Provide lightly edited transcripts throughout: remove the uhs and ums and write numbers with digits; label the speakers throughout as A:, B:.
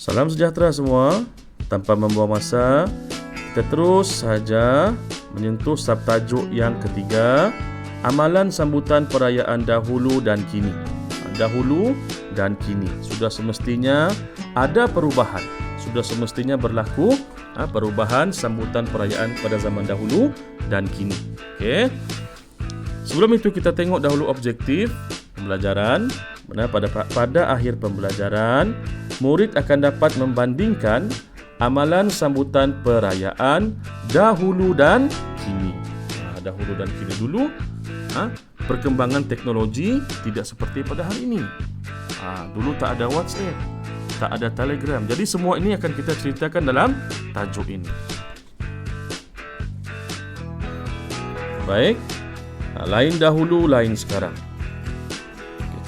A: Salam sejahtera semua. Tanpa membuang masa, kita terus saja menyentuh subtajuk yang ketiga, amalan sambutan perayaan dahulu dan kini. Dahulu dan kini. Sudah semestinya ada perubahan. Sudah semestinya berlaku perubahan sambutan perayaan pada zaman dahulu dan kini. Okey. Sebelum itu kita tengok dahulu objektif pembelajaran. Pada akhir pembelajaran, murid akan dapat membandingkan amalan sambutan perayaan dahulu dan kini. Dahulu dan kini dulu, perkembangan teknologi tidak seperti pada hari ini. Dulu tak ada WhatsApp, tak ada Telegram. Jadi semua ini akan kita ceritakan dalam tajuk ini. Baik, lain dahulu, lain sekarang.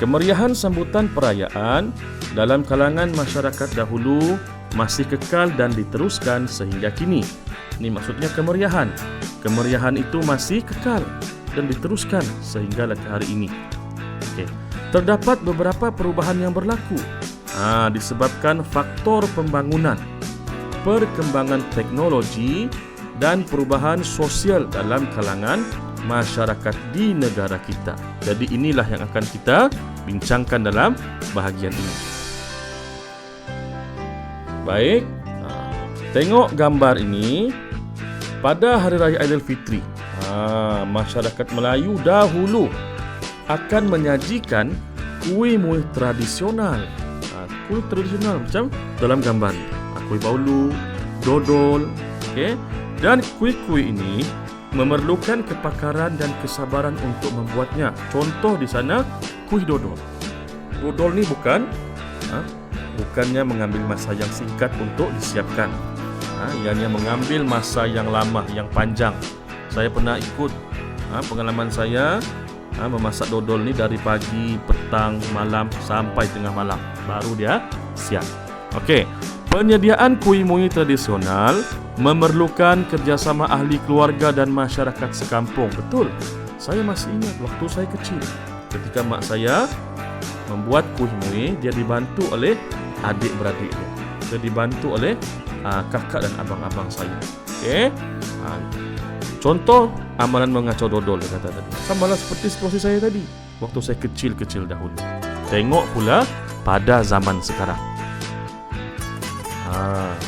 A: Kemeriahan sambutan perayaan dalam kalangan masyarakat dahulu masih kekal dan diteruskan sehingga kini. Ini maksudnya kemeriahan. Kemeriahan itu masih kekal dan diteruskan sehingga hari ini. Okey. Terdapat beberapa perubahan yang berlaku. Disebabkan faktor pembangunan, perkembangan teknologi dan perubahan sosial dalam kalangan masyarakat di negara kita. Jadi inilah yang akan kita bincangkan dalam bahagian ini. Baik, tengok gambar ini. Pada Hari Raya Aidilfitri, masyarakat Melayu dahulu akan menyajikan kuih-muih tradisional. Kuih tradisional macam dalam gambar ini. Kuih baulu, dodol, okay? Dan kuih-kuih ini memerlukan kepakaran dan kesabaran untuk membuatnya. Contoh di sana, kuih dodol. Dodol ni bukannya mengambil masa yang singkat untuk disiapkan. Ianya mengambil masa yang lama, yang panjang. Saya pernah ikut pengalaman saya memasak dodol ni dari pagi, petang, malam sampai tengah malam. Baru dia siap. Okey. Penyediaan kuih-muih tradisional memerlukan kerjasama ahli keluarga dan masyarakat sekampung. Betul. Saya masih ingat waktu saya kecil. Ketika mak saya membuat kuih-muih, dia dibantu oleh adik-beradiknya. Dia dibantu oleh kakak dan abang-abang saya. Okey. Contoh amalan mengacau dodol dia kata tadi. Samalah seperti situasi saya tadi waktu saya kecil-kecil dahulu. Tengok pula pada zaman sekarang.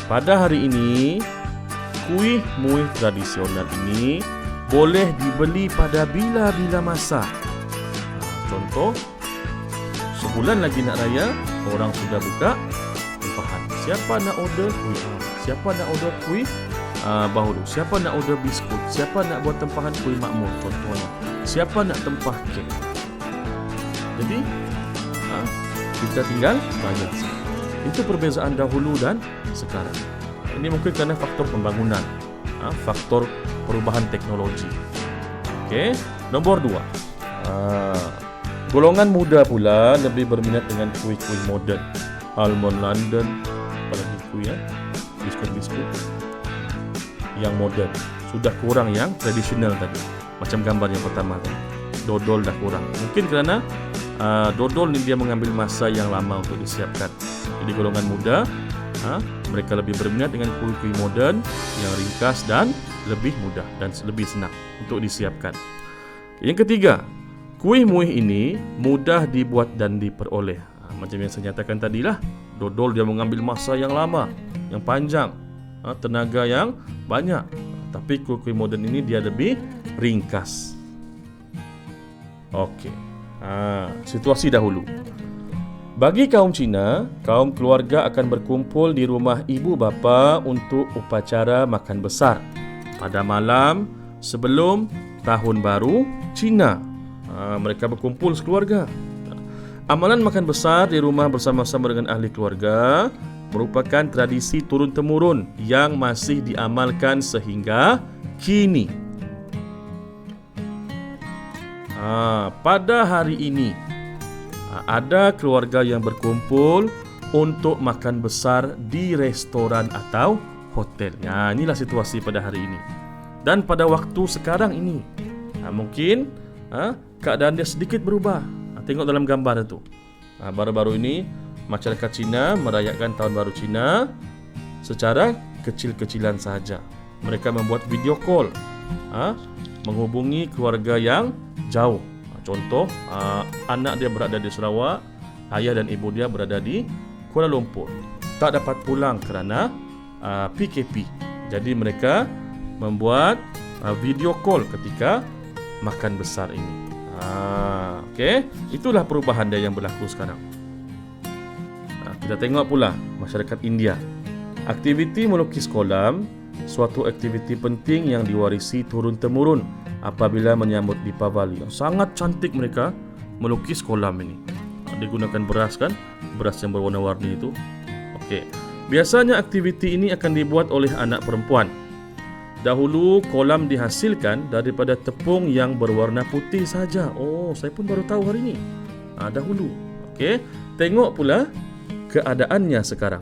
A: Pada hari ini, kuih-muih tradisional ini boleh dibeli pada bila-bila masa. Contoh, sebulan lagi nak raya, orang sudah buka tempahan. Siapa nak order kuih? Siapa nak order kuih bahulu? Siapa nak order biskut? Siapa nak buat tempahan kuih makmur? Contohnya, siapa nak tempah kek? Jadi, kita tinggal bayar. Itu perbezaan dahulu dan sekarang. Ini mungkin kerana faktor pembangunan, faktor perubahan teknologi. Okey, nombor 2. Golongan muda pula lebih berminat dengan kuih-kuih moden, almond London, apalagi kuih biskut-biskut yang moden. Sudah kurang yang tradisional tadi. Macam gambar yang pertama tadi. Dodol dah kurang. Mungkin kerana dodol ni dia mengambil masa yang lama untuk disiapkan. Jadi golongan muda mereka lebih berminat dengan kuih-kuih moden yang ringkas dan lebih mudah dan lebih senang untuk disiapkan. Yang ketiga, kuih-muih ini mudah dibuat dan diperoleh. Macam yang saya nyatakan tadilah, dodol dia mengambil masa yang lama, yang panjang, tenaga yang banyak. Tapi kuih-kuih moden ini dia lebih ringkas. Okey. Situasi dahulu. Bagi kaum Cina, kaum keluarga akan berkumpul di rumah ibu bapa untuk upacara makan besar pada malam sebelum Tahun Baru Cina. Mereka berkumpul sekeluarga. Amalan makan besar di rumah bersama-sama dengan ahli keluarga merupakan tradisi turun-temurun yang masih diamalkan sehingga kini. Pada hari ini, ada keluarga yang berkumpul untuk makan besar di restoran atau hotel. Inilah situasi pada hari ini. Dan pada waktu sekarang ini, mungkin keadaan dia sedikit berubah. Tengok dalam gambar itu. Baru-baru ini masyarakat Cina merayakan Tahun Baru Cina secara kecil-kecilan saja. Mereka membuat video call, menghubungi keluarga yang jauh. Contoh, anak dia berada di Sarawak, ayah dan ibu dia berada di Kuala Lumpur. Tak dapat pulang kerana PKP. Jadi mereka membuat video call ketika makan besar ini. Okey, itulah perubahan dia yang berlaku sekarang. Kita tengok pula masyarakat India. Aktiviti melukis kolam, suatu aktiviti penting yang diwarisi turun-temurun apabila menyambut Deepavali. Sangat cantik mereka melukis kolam ini. Digunakan beras kan? Beras yang berwarna-warni itu. Okey. Biasanya aktiviti ini akan dibuat oleh anak perempuan. Dahulu kolam dihasilkan daripada tepung yang berwarna putih saja. Oh, saya pun baru tahu hari ini. Dahulu. Okey. Tengok pula keadaannya sekarang.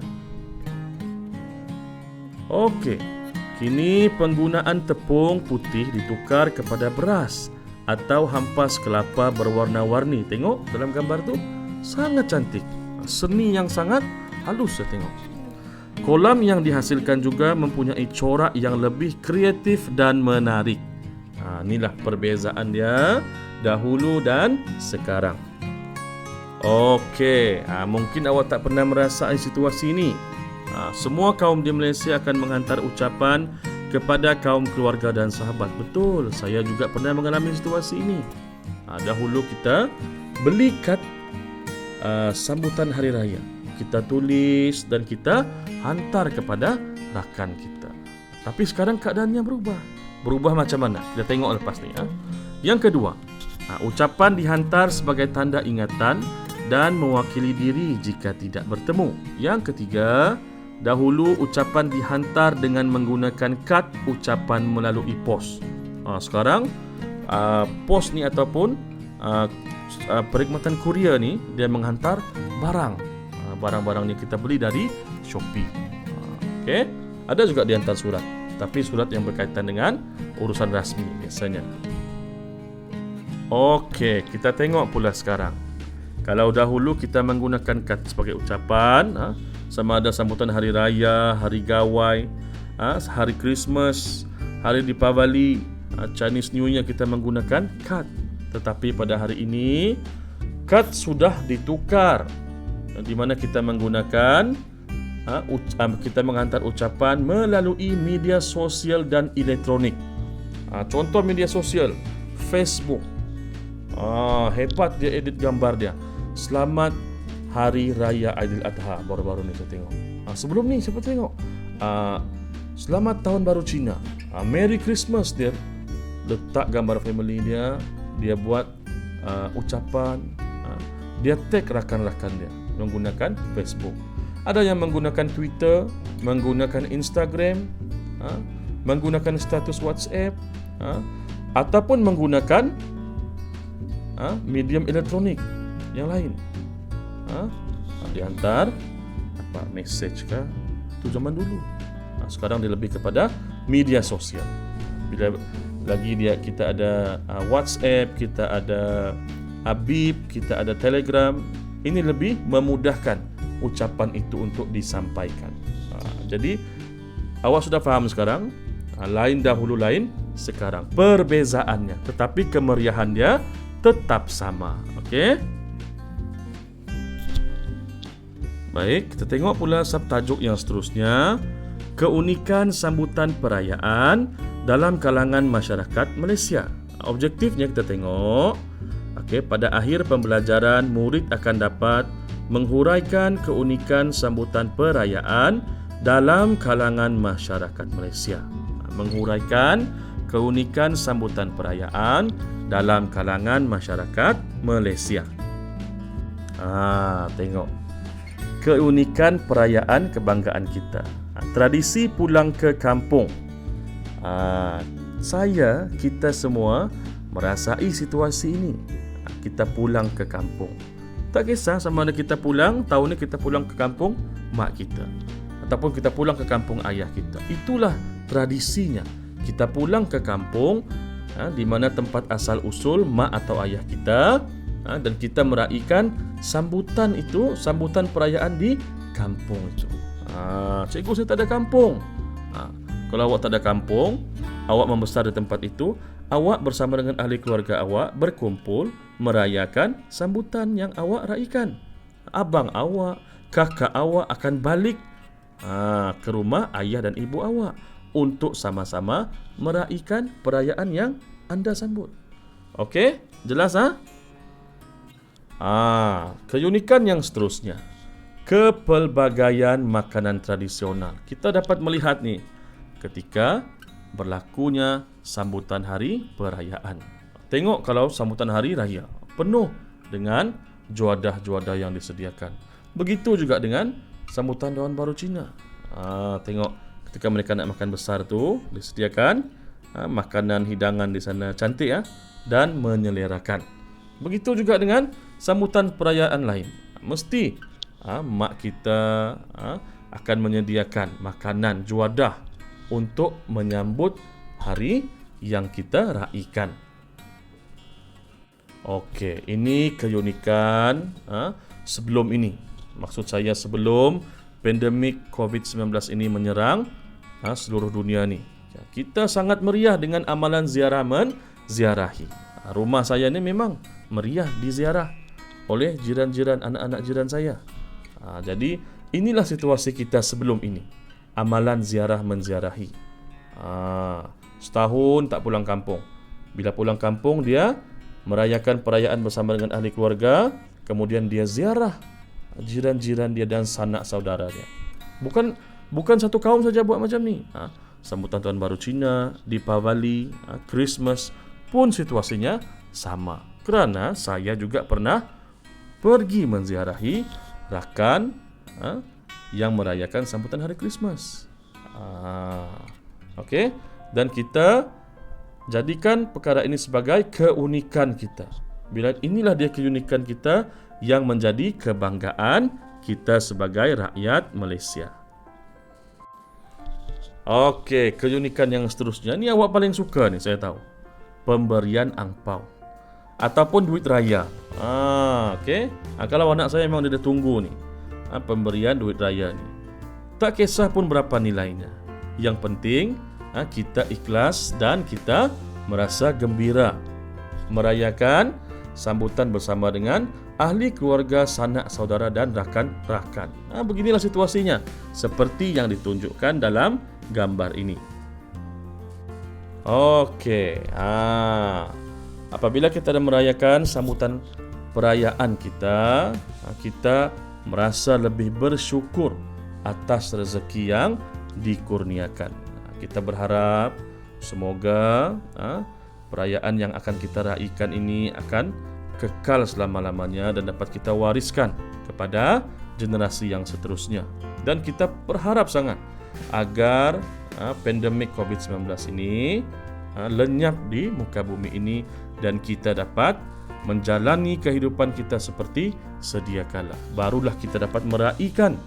A: Okey. Kini penggunaan tepung putih ditukar kepada beras atau hampas kelapa berwarna-warni. Tengok dalam gambar tu, sangat cantik. Seni yang sangat halus saya tengok. Kolam yang dihasilkan juga mempunyai corak yang lebih kreatif dan menarik. Inilah perbezaan dia dahulu dan sekarang. Okey, mungkin awak tak pernah merasai situasi ini. Semua kaum di Malaysia akan menghantar ucapan kepada kaum keluarga dan sahabat. Betul, saya juga pernah mengalami situasi ini. Dahulu kita beli kad sambutan hari raya. Kita tulis dan kita hantar kepada rakan kita. Tapi sekarang keadaannya berubah. Berubah macam mana? Kita tengok lepas ni. Yang kedua, ucapan dihantar sebagai tanda ingatan dan mewakili diri jika tidak bertemu. Yang ketiga, dahulu ucapan dihantar dengan menggunakan kad ucapan melalui pos. Sekarang pos ni ataupun perkhidmatan kurier ni dia menghantar barang. Barang-barang yang kita beli dari Shopee. Okey, ada juga dihantar surat, tapi surat yang berkaitan dengan urusan rasmi biasanya. Okey, kita tengok pula sekarang. Kalau dahulu kita menggunakan kad sebagai ucapan, sama ada sambutan hari raya, hari gawai, hari Christmas, hari Deepavali, Chinese New Year, kita menggunakan kad. Tetapi pada hari ini kad sudah ditukar, di mana kita menggunakan kita menghantar ucapan melalui media sosial dan elektronik. Contoh media sosial, Facebook. Hebat dia edit gambar dia. Selamat Hari Raya Aidiladha, baru-baru ni saya tengok. Sebelum ni siapa tengok? Selamat Tahun Baru Cina. Merry Christmas, dia letak gambar family dia. Dia buat ucapan. Dia tag rakan-rakan dia menggunakan Facebook. Ada yang menggunakan Twitter, menggunakan Instagram, menggunakan status WhatsApp, ataupun menggunakan medium elektronik yang lain. Dihantar message kah? Itu zaman dulu. Sekarang dia lebih kepada media sosial. Bila lagi kita ada WhatsApp, kita ada Bip, kita ada Telegram. Ini lebih memudahkan ucapan itu untuk disampaikan. Jadi awak sudah faham sekarang. Lain dahulu, lain sekarang. Perbezaannya, tetapi kemeriahan dia tetap sama. Okey. Baik, kita tengok pula subtajuk yang seterusnya. Keunikan sambutan perayaan dalam kalangan masyarakat Malaysia. Objektifnya kita tengok, pada akhir pembelajaran murid akan dapat menghuraikan keunikan sambutan perayaan dalam kalangan masyarakat Malaysia. Menghuraikan keunikan sambutan perayaan dalam kalangan masyarakat Malaysia. Tengok. Keunikan perayaan kebanggaan kita. Tradisi pulang ke kampung. Kita semua merasai situasi ini. Kita pulang ke kampung. Tak kisah sama ada kita pulang, tahun ni kita pulang ke kampung mak kita, ataupun kita pulang ke kampung ayah kita. Itulah tradisinya. Kita pulang ke kampung, di mana tempat asal usul mak atau ayah kita, dan kita meraihkan sambutan itu, sambutan perayaan di kampung itu. Cikgu saya tak ada kampung. Kalau awak tak ada kampung, awak membesar di tempat itu, awak bersama dengan ahli keluarga awak berkumpul merayakan sambutan yang awak raikan. Abang awak, kakak awak akan balik ke rumah ayah dan ibu awak untuk sama-sama meraihkan perayaan yang anda sambut. Okey, jelas keunikan yang seterusnya, kepelbagaian makanan tradisional. Kita dapat melihat nih ketika berlakunya sambutan hari perayaan. Tengok kalau sambutan hari raya penuh dengan juadah-juadah yang disediakan. Begitu juga dengan sambutan Tahun Baru Cina. Tengok ketika mereka nak makan besar tu, disediakan makanan hidangan di sana cantik dan menyelerakan. Begitu juga dengan sambutan perayaan lain. Mesti mak kita akan menyediakan makanan juadah untuk menyambut hari yang kita raikan. Okey, ini keunikan sebelum ini. Maksud saya sebelum pandemik COVID-19 ini menyerang seluruh dunia ni. Kita sangat meriah dengan amalan ziarah menziarahi. Rumah saya ni memang meriah diziarah oleh jiran-jiran, anak-anak jiran saya. Jadi inilah situasi kita sebelum ini. Amalan ziarah menziarahi. Setahun tak pulang kampung. Bila pulang kampung dia merayakan perayaan bersama dengan ahli keluarga, kemudian dia ziarah jiran-jiran dia dan sanak saudara dia. Bukan satu kaum saja buat macam ni. Sambutan Tahun Baru Cina, Deepavali, Christmas pun situasinya sama. Kerana saya juga pernah pergi menziarahi rakan yang merayakan sambutan hari Christmas. Okey, dan kita jadikan perkara ini sebagai keunikan kita. Bila inilah dia keunikan kita yang menjadi kebanggaan kita sebagai rakyat Malaysia. Okey, keunikan yang seterusnya ni awak paling suka ni, saya tahu. Pemberian angpau ataupun duit raya. Okey. Kalau anak saya memang dia tunggu ni pemberian duit raya ni. Tak kisah pun berapa nilainya. Yang penting kita ikhlas dan kita merasa gembira merayakan sambutan bersama dengan ahli keluarga, sanak saudara dan rakan-rakan. Beginilah situasinya seperti yang ditunjukkan dalam gambar ini. Okey. Apabila kita dah merayakan sambutan perayaan kita, kita merasa lebih bersyukur atas rezeki yang dikurniakan. Kita berharap semoga perayaan yang akan kita raikan ini akan kekal selama-lamanya dan dapat kita wariskan kepada generasi yang seterusnya. Dan kita berharap sangat agar pandemik COVID-19 ini lenyap di muka bumi ini dan kita dapat menjalani kehidupan kita seperti sedia kala. Barulah kita dapat meraihkan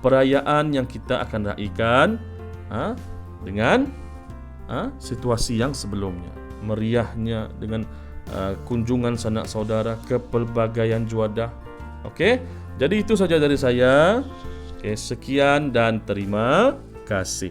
A: perayaan yang kita akan raikan dengan situasi yang sebelumnya. Meriahnya dengan kunjungan sanak saudara, kepelbagaian juadah. Okey, jadi itu saja dari saya. Sekian dan terima kasih.